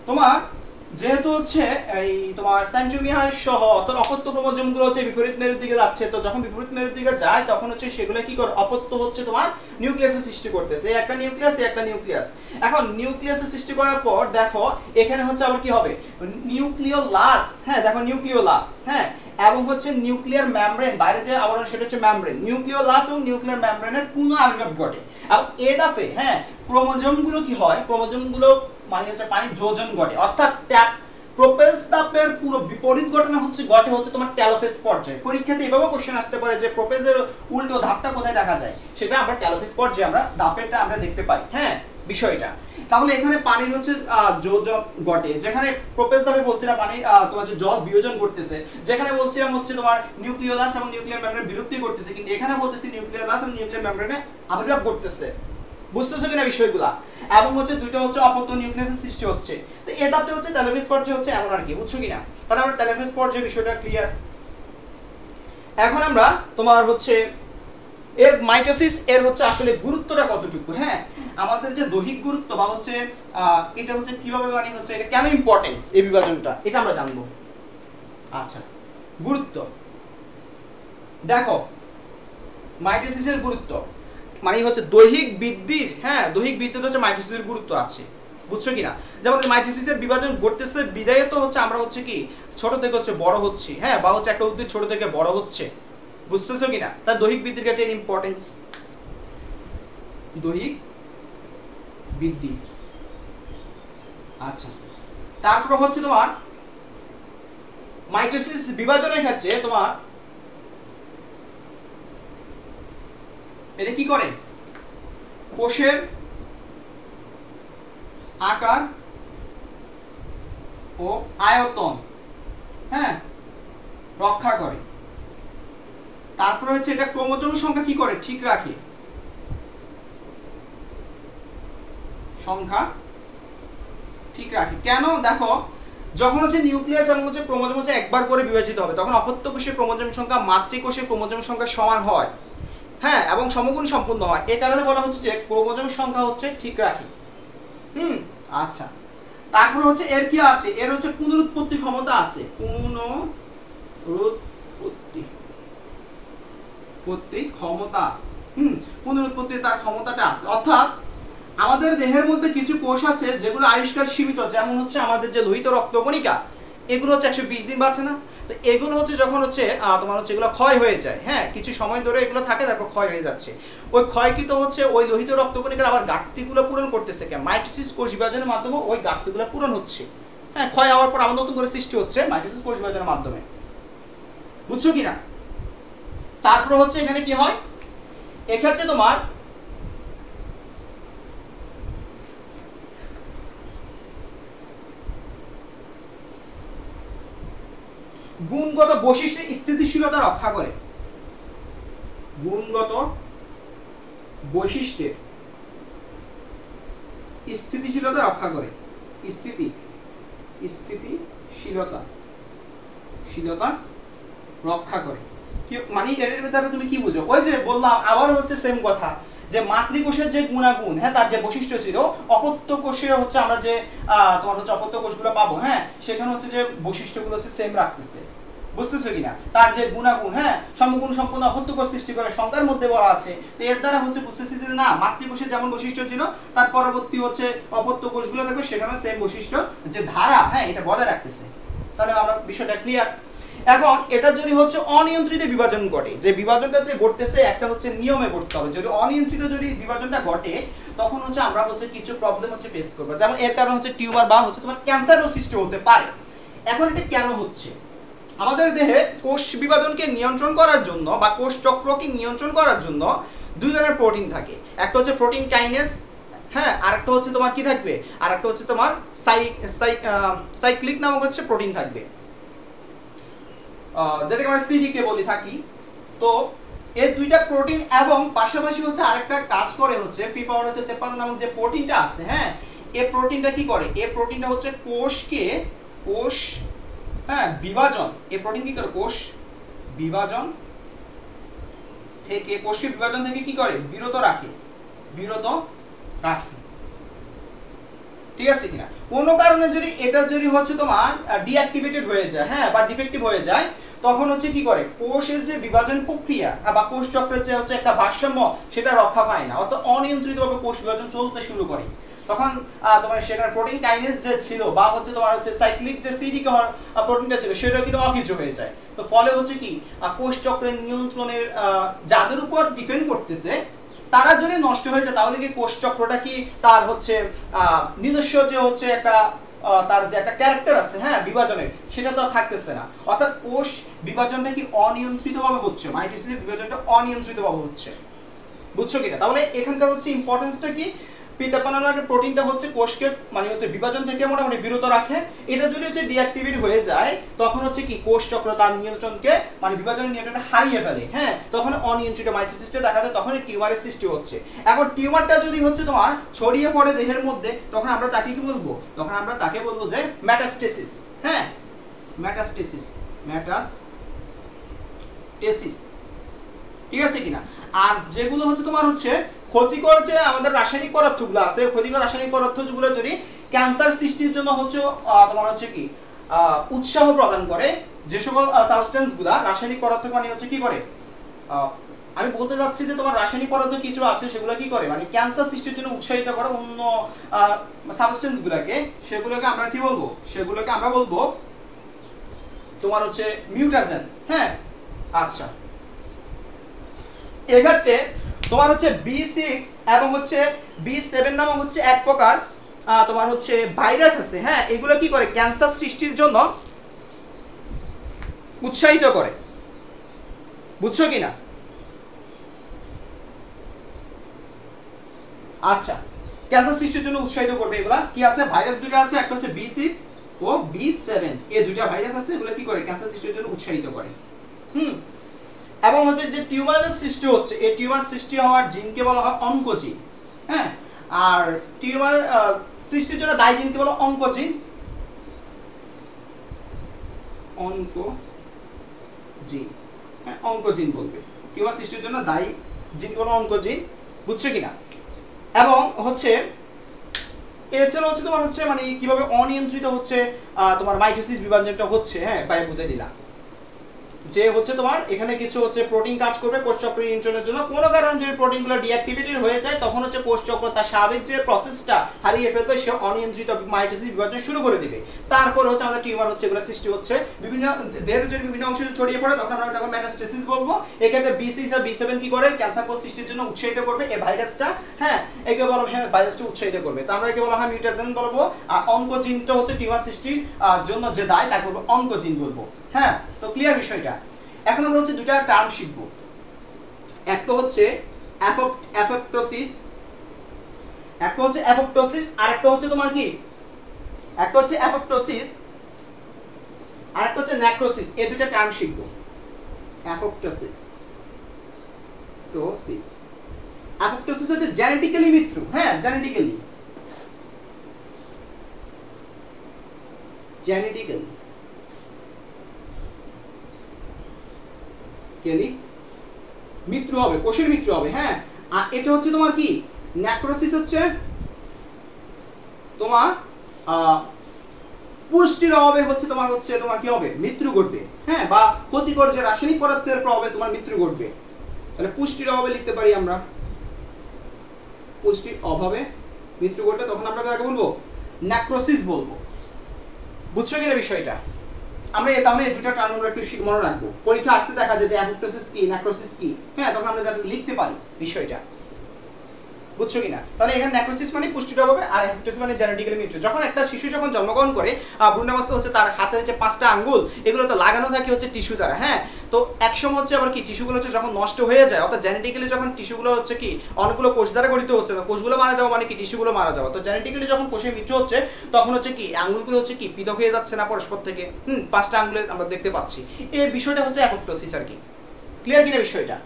তোমার যেহেতু হচ্ছে এই তোমার সেন্ট্রোমিয়ার সহ অর্থাৎ অপত্য ক্রোমোজোমগুলো হচ্ছে বিপরীত মেরুর দিকে যাচ্ছে, তো যখন বিপরীত মেরুর দিকে যায় তখন হচ্ছে সেগুলো কি করে, অপত্য হচ্ছে তোমার নিউক্লিয়াসের সৃষ্টি করতেছে, একটা নিউক্লিয়াস একটা নিউক্লিয়াস। এখন নিউক্লিয়াসের সৃষ্টি করার পর দেখো এখানে হচ্ছে আবার কি হবে, নিউক্লিওলাস। হ্যাঁ দেখো নিউক্লিওলাস, হ্যাঁ, এবং হচ্ছে নিউক্লিয়ার মেমব্রেন, বাইরে যে আবরণ সেটা হচ্ছে মেমব্রেন। নিউক্লিওলাস এবং নিউক্লিয়ার মেমব্রেনের পুনঃ আবির্ভাব ঘটে। আর এ ধাপে হ্যাঁ ক্রোমোজোমগুলো কি হয়, ক্রোমোজোমগুলো মানে হচ্ছে পানি যোজন ঘটে, অর্থাৎ প্রোপেজ ধাপের পুরো বিপরীত ঘটনা হচ্ছে ঘটে হচ্ছে তোমার টেলোফেজ পর্যায়ে। পরীক্ষাতে এভাবে কোশ্চেন আসতে পারে যে প্রোপেজের উল্টো ধাপটা কোথায় দেখা যায়, সেটা আমরা টেলোফেজ পর্যায়ে আমরা ধাপেরটা আমরা দেখতে পাই। হ্যাঁ বিষয়টা তাহলে এখানে পানির হচ্ছে যোজন ঘটে, যেখানে প্রোপেজ ধাপে বলছিলাম পানি তোমার যে জল বিয়োজন করতেছে, যেখানে বলছিলাম হচ্ছে তোমার নিউক্লিওলাস এবং নিউক্লিয়ার মেমব্রেন বিলুপ্তি করতেছে, কিন্তু এখানে বলতেছি নিউক্লিওলাস এবং নিউক্লিয়ার মেমব্রেনে আবির্ভাব করতেছে। বুঝতেছো কিনা বিষয়গুলা, এবং হচ্ছে দুইটা হচ্ছে অপত্য নিউক্লিয়াসের সৃষ্টি হচ্ছে। তো এই ধাপটা হচ্ছে টেলোফেজ পর্যায়ে হচ্ছে এমন আর কি, বুঝছো কিনা? তাহলে আমরা টেলোফেজ পর্যায়ে বিষয়টা ক্লিয়ার। এখন আমরা তোমার হচ্ছে এর মাইটোসিস এর হচ্ছে আসলে গুরুত্বটা কতটুকু, হ্যাঁ আমাদের যে দৈহিক গুরুত্ব বা হচ্ছে এটা হচ্ছে কিভাবে মানে হচ্ছে এটা কেন ইম্পর্টেন্স এই বিভাজনটা, এটা আমরা জানবো। আচ্ছা, গুরুত্ব দেখো, মাইটোসিসের গুরুত্ব মানে হচ্ছে দৈহিক বৃদ্ধির, হ্যাঁ দৈহিক বৃদ্ধিতে হচ্ছে মাইটোসিসের গুরুত্ব আছে, বুঝছো কিনা? যেমন মাইটোসিসের বিভাজন ঘটতেছে বিদায়ে তো হচ্ছে আমরা হচ্ছে কি ছোট থেকে হচ্ছে বড় হচ্ছি, হ্যাঁ বা হচ্ছে একটা উদ্ভিদ ছোট থেকে বড় হচ্ছে, বুঝতেছো কিনা? তার দৈহিক বৃদ্ধির একটা ইম্পর্টেন্স, দৈহিক বৃদ্ধি। আচ্ছা, তারপর হচ্ছে তোমার মাইটোসিস বিভাজনের ক্ষেত্রে তোমার এটা কি করে, কোষের আকার ও আয়তন হ্যাঁ রক্ষা করে। তারপরে হচ্ছে এটা ক্রোমোজোম সংখ্যা কি করে, ঠিক রাখে, সংখ্যা ঠিক রাখে। কেন দেখো, যখন হচ্ছে নিউক্লিয়াস এবং হচ্ছে ক্রোমোজোম হচ্ছে একবার করে বিভাজিত হবে তখন অপত্য কোষের ক্রোমোজোম সংখ্যা মাতৃকোষের ক্রোমোজোম সংখ্যা সমান হয়, হ্যাঁ এবং সমগুণ সম্পূর্ণ হয়। এই কারণে বলা হচ্ছে যে ক্রোমোজোম সংখ্যা হচ্ছে ঠিক রাখে। আচ্ছা, তারপর হচ্ছে এর কি আছে, এর হচ্ছে পুনরুৎপত্তি ক্ষমতা আছে, পুনরুৎপত্তি ক্ষমতা, পুনরুৎপত্তি তার ক্ষমতাটা আছে। অর্থাৎ আমাদের দেহের মধ্যে কিছু কোষ আছে যেগুলো আয়ুষ্কাল সীমিত, যেমন হচ্ছে আমাদের যে লোহিত রক্তকণিকা, এগুলো হচ্ছে 120 দিন বাঁচে না? তো এগুলো হচ্ছে যখন হচ্ছে তোমার হচ্ছে এগুলো ক্ষয় হয়ে যায়, হ্যাঁ কিছু সময় ধরে এগুলো থাকে তারপর ক্ষয় হয়ে যাচ্ছে, ওই ক্ষয়কৃত হচ্ছে ওই লোহিত রক্তকণিকার আবার ঘাটতিগুলো পূরণ করতেছে কে? মাইটোসিস কোষ বিভাজনের মাধ্যমে ওই ঘাটতিগুলো পূরণ হচ্ছে, হ্যাঁ ক্ষয় হওয়ার পর আবার নতুন করে সৃষ্টি হচ্ছে মাইটোসিস কোষ বিভাজনের মাধ্যমে। বুঝছো কিনা? তারপর হচ্ছে এখানে কি হয়, এক্ষেত্রে তোমার গুণগত বৈশিষ্ট্যের স্থিতিশীলতা রক্ষা করে, গুণগত বৈশিষ্ট্যের স্থিতিশীলতা রক্ষা করে, স্থিতিশীলতা রক্ষা করে। মানে এর দ্বারা তুমি কি বুঝো? ওই যে বললাম আবার হচ্ছে সেম কথা, যে মাতৃকোষের যে গুণাগুণ, হ্যাঁ তার যে বৈশিষ্ট্য ছিল, অপত্য কোষে হচ্ছে আমরা যে তোমার হচ্ছে অপত্য কোষগুলো পাবো, হ্যাঁ সেখানে হচ্ছে যে বৈশিষ্ট্যগুলো হচ্ছে সেম রাখতেছে। বুঝতেছো কিনা? তার যে গুণাগুণ, হ্যাঁ সমগুণ সম্পন্ন অপত্য কোষ সৃষ্টি করে সংখ্যার মধ্যে বলা আছে, তো এর দ্বারা হচ্ছে বুঝতেছি যে না মাতৃকোষের যেমন বৈশিষ্ট্য ছিল তার পরবর্তী হচ্ছে অপত্য কোষগুলো থাকবে সেখানে সেম বৈশিষ্ট্য যে ধারা, হ্যাঁ এটা বজায় রাখতেছে। তাহলে আমরা বিষয়টা ক্লিয়ার। এখন এটা যদি হচ্ছে অনিয়ন্ত্রিত বিভাজন ঘটে, যে বিভাজনটা যে ঘটতেছে একটা হচ্ছে নিয়মে ঘটতে হবে, যদি অনিয়ন্ত্রিত যদি বিভাজনটা ঘটে তখন হচ্ছে আমরা হচ্ছে কিছু প্রবলেম হচ্ছে ফেস করব, যেমন এর কারণ হচ্ছে টিউমার বা হচ্ছে তোমার ক্যান্সারও সৃষ্টি হতে পারে। এখন এটা কেন হচ্ছে? আমাদের দেহে কোষ বিভাজনকে নিয়ন্ত্রণ করার জন্য বা কোষ চক্রকে নিয়ন্ত্রণ করার জন্য দুই ধরনের প্রোটিন থাকে, একটা হচ্ছে প্রোটিন কাইনেজ, হ্যাঁ আরেকটা হচ্ছে তোমার কি থাকবে, আরেকটা হচ্ছে তোমার সাইক্লিক নামক হচ্ছে প্রোটিন থাকবে, যেটাকে আমরা সিডিকে বলি থাকি। তো এই দুইটা প্রোটিন এবং পাশাপাশি হচ্ছে আরেকটা কাজ করে হচ্ছে পি পাওয়ার হচ্ছে 53 নামক যে প্রোটিনটা আছে, হ্যাঁ এই প্রোটিনটা কি করে, এই প্রোটিনটা হচ্ছে কোষ হ্যাঁ বিভাজন, এই প্রোটিন কি করে কোষকে বিভাজন থেকে কি করে বিরত রাখে, ঠিক আছে কিনা? কোনো কারণে যদি এটা যদি হচ্ছে তোমার ডিঅ্যাক্টিভেটেড হয়ে যায়, হ্যাঁ বা ডিফেক্টিভ হয়ে যায়, তখন হচ্ছে কি করে কোষের যে বিভাজন প্রক্রিয়া বা কোষ চক্রের যে হচ্ছে একটা ভারসাম্য সেটা রক্ষা পায় না, অর্থাৎ অনিয়ন্ত্রিতভাবে কোষ বিভাজন চলতে শুরু করে। তখন তোমার সেখানে প্রোটিন কাইনেজ যে ছিল বা হচ্ছে তোমার হচ্ছে সাইক্লিক যে সিডিকে প্রোটিনটা ছিল সেটা কিন্তু অকেজো হয়ে যায়। তো ফলে হচ্ছে কি কোষ চক্রের নিয়ন্ত্রণের যাদের উপর ডিপেন্ড করতেছে তারা যদি নষ্ট হয়ে যায় তাহলে কি কোষ চক্রটা কি তার হচ্ছে নিজস্ব যে হচ্ছে একটা তার যে একটা ক্যারেক্টার আছে, হ্যাঁ বিভাজনের, সেটা তো থাকতেছে না। অর্থাৎ কোষ বিভাজনটা কি অনিয়ন্ত্রিতভাবে হচ্ছে, মাইটোসিসের বিভাজনটা অনিয়ন্ত্রিতভাবে হচ্ছে। বুঝছো কিনা? তাহলে এখানকার হচ্ছে ইম্পর্টেন্সটা কি, পিতাপানার প্রোটিনটা হচ্ছে কোষকে মানে হচ্ছে বিভাজন থেকে মোটামুটি বিরত রাখে। এটা যদি হচ্ছে ডিঅ্যাক্টিভেট হয়ে যায় তখন হচ্ছে কি কোষ চক্র তার নিয়ন্ত্রণকে মানে বিভাজনের নিয়ন্ত্রণটা হারিয়ে ফেলে, হ্যাঁ তখন অনিয়ন্ত্রিত মাইটোসিসটা দেখা যায়, তখন টিউমারের সৃষ্টি হচ্ছে। এখন টিউমারটা যদি হচ্ছে তোমার ছড়িয়ে পড়ে দেহের মধ্যে তখন আমরা তাকে কি বলবো, তখন আমরা তাকে বলবো যে মেটাস্টেসিস, হ্যাঁ মেটাস্টেসিস, ঠিক আছে কিনা? আর যেগুলো হচ্ছে তোমার হচ্ছে ক্ষতিকর যে আমাদের রাসায়নিক পদার্থগুলো আছে, ক্ষতিকর রাসায়নিক পদার্থগুলো যদি ক্যান্সার সৃষ্টির জন্য হচ্ছে তোমার হচ্ছে কি উৎসাহ প্রদান করে, যে সকল সাবস্টেন্সগুলো রাসায়নিক পদার্থ মানে হচ্ছে কি করে, আমি বলতে যাচ্ছি যে তোমার রাসায়নিক পদার্থ কিছু আছে সেগুলো কি করে মানে ক্যান্সার সৃষ্টির জন্য উৎসাহিত করে অন্য সাবস্টেন্সগুলোকে, সেগুলোকে আমরা কি বলবো, সেগুলোকে আমরা বলবো তোমার হচ্ছে মিউটাজেন, হ্যাঁ আচ্ছা। এক্ষেত্রে তোমার হচ্ছে B6 এবং হচ্ছে B7 নামক হচ্ছে এক প্রকার তোমার হচ্ছে ভাইরাস আছে, হ্যাঁ এগুলো কি করে ক্যান্সার সৃষ্টির জন্য উৎসাহিত করে। বুঝছো কিনা? আচ্ছা ক্যান্সার সৃষ্টির জন্য উৎসাহিত করবে এগুলা কি আছে, ভাইরাস দুটো আছে, একটা হচ্ছে B6 ও B7, এই দুইটা ভাইরাস আছে, এগুলো কি করে ক্যান্সার সৃষ্টির জন্য উৎসাহিত করে। এবং হচ্ছে যে টিউমারের সৃষ্টি হচ্ছে এই টিউমার সৃষ্টি হওয়ার জিনকে বলা হয় অনকোজিন, হ্যাঁ আর টিউমার সৃষ্টির জন্য দায়ী জিনকে বলা হয় অনকোজিন, হ্যাঁ অনকোজিন বলবে, টিউমার সৃষ্টির জন্য দায়ী জিনকে বলা হয় অনকোজিন। বুঝছো কিনা? এবং হচ্ছে এছাড়া হচ্ছে তোমার হচ্ছে মানে কিভাবে অনিয়ন্ত্রিত হচ্ছে তোমার মাইটোসিস বিভাজনটা হচ্ছে, হ্যাঁ পায়ে বুঝাই দিলাম। যে হচ্ছে তোমার এখানে কিছু হচ্ছে প্রোটিন কাজ করবে কোষচক্র নিয়ন্ত্রণের জন্য। কোনো কারণে যদি প্রোটিনগুলো ডিঅ্যাক্টিভেটেড হয়ে যায় তখন হচ্ছে কোষচক্র তার স্বাভাবিক যে প্রসেসটা হারিয়ে ফেলবে, সে অনিয়ন্ত্রিত মাইটোসিস বিভাজন শুরু করে দিবে। তারপর হচ্ছে আমাদের টিউমার হচ্ছে এগুলো সৃষ্টি হচ্ছে বিভিন্ন দেহের যদি বিভিন্ন অংশে ছড়িয়ে পড়ে তখন আমরা তখন মেটাস্টেসিস বলবো। এক্ষেত্রে B6 আর B7 কি করে ক্যান্সার কোষ সৃষ্টির জন্য উৎসাহিত করবে এই ভাইরাসটা, হ্যাঁ একে বলা হয় ভাইরাসটা উৎসাহিত করবে। তো আমরা একে বলা হয় মিউটেশন বলবো। আর অনকোজিনটা হচ্ছে টিউমার সৃষ্টির জন্য যে দায় তাকে বলবো অনকোজিন বলবো। হ্যাঁ, তো ক্লিয়ার বিষয়টা। এখন আমরা হচ্ছে দুটা টার্ম শিখবো, একটা হচ্ছে অ্যাপোপ্টোসিস, একটা হচ্ছে অ্যাপোপ্টোসিস আর একটা হচ্ছে তোমার কি, একটা হচ্ছে অ্যাপোপ্টোসিস আর একটা হচ্ছে নেক্রোসিস। এই দুটা টার্ম শিখবো, অ্যাপোপ্টোসিস টোসিস। অ্যাপোপ্টোসিস হচ্ছে জেনেটিক্যালি মৃত্যু, হ্যাঁ জেনেটিক্যালি মৃত্যু হবে, কোষের মৃত্যু হবে। হ্যাঁ, আর এটা হচ্ছে তোমার কি নেক্রোসিস হচ্ছে তোমার পুষ্টির অভাবে হচ্ছে তোমার কি হবে মৃত্যু ঘটবে। হ্যাঁ, বা ক্ষতিকর যে রাসায়নিক পদার্থের প্রভাবে তোমার মৃত্যু ঘটবে। তাহলে পুষ্টির অভাবে লিখতে পারি আমরা, পুষ্টির অভাবে মৃত্যু ঘটলে তখন আমরা কাকে বলবো নেক্রোসিস বলবো। বুঝছো কিনা বিষয়টা? আমরা তাহলে এই দুটো টার্ম আমরা একটু মনে রাখবো, পরীক্ষা আসতে দেখা যায় যে অ্যাপোপ্টোসিস কি নেক্রোসিস কি, হ্যাঁ তখন আমরা যাতে লিখতে পারি বিষয়টা। বুঝছো কিনা? তাহলে এখানে নেক্রোসিস মানে পুষ্টির অভাবে আর অ্যাপোপ্টোসিস মানে জেনেটিক্যালি মৃত্যু। যখন একটা শিশু যখন জন্মগ্রহণ করে ভ্রূণাবস্থা হচ্ছে তার হাতের যে 5টা আঙ্গুল এগুলো তো লাগানো থাকে হচ্ছে টিস্যু দ্বারা। হ্যাঁ, তো একসময় হচ্ছে আবার কি টিস্যুগুলো হচ্ছে যখন নষ্ট হয়ে যায়, অর্থাৎ জেনেটিক্যালি যখন টিস্যুগুলো হচ্ছে কি অনেকগুলো কোষ দ্বারা গঠিত হচ্ছে না, কোষগুলো মারা যাওয়া মানে কি টিস্যুগুলো মারা যাওয়া। তো জেনেটিক্যালি যখন কোষের মৃত্যু হচ্ছে তখন হচ্ছে কি আঙ্গুলগুলো হচ্ছে কি পৃথক হয়ে যাচ্ছে না পরস্পর থেকে, 5টা আঙ্গুলের আমরা দেখতে পাচ্ছি। এই বিষয়টা হচ্ছে অ্যাপোপ্টোসিস আর কি। ক্লিয়ার কিনা বিষয়টা?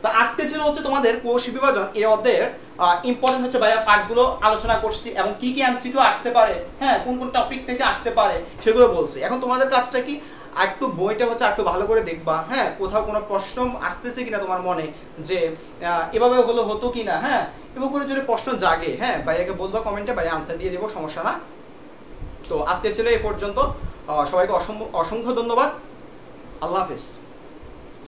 তো আজকে ছিল হচ্ছে তোমাদের কোষ বিভাজন এই অধ্যায়ের ইম্পর্টেন্ট হচ্ছে ভাইয়া পার্টগুলো আলোচনা করছি এবং কি কি এমসিকিউ আসতে পারে, হ্যাঁ কোন কোন টপিক থেকে আসতে পারে সেগুলো বলছি। এখন তোমাদের কাজটা কি একটু বইটা হচ্ছে একটু ভালো করে দেখবা, হ্যাঁ কোথাও কোনো প্রশ্ন আসতেছে কিনা তোমার মনে যে এভাবে হতো কিনা, হ্যাঁ এবং করে যদি প্রশ্ন জাগে হ্যাঁ ভাইয়াকে বলবা কমেন্টে, ভাইয়া আনসার দিয়ে দেবো, সমস্যা না। তো আজকে ছিল এই পর্যন্ত, সবাইকে অসংখ্য ধন্যবাদ, আল্লাহ হাফেজ।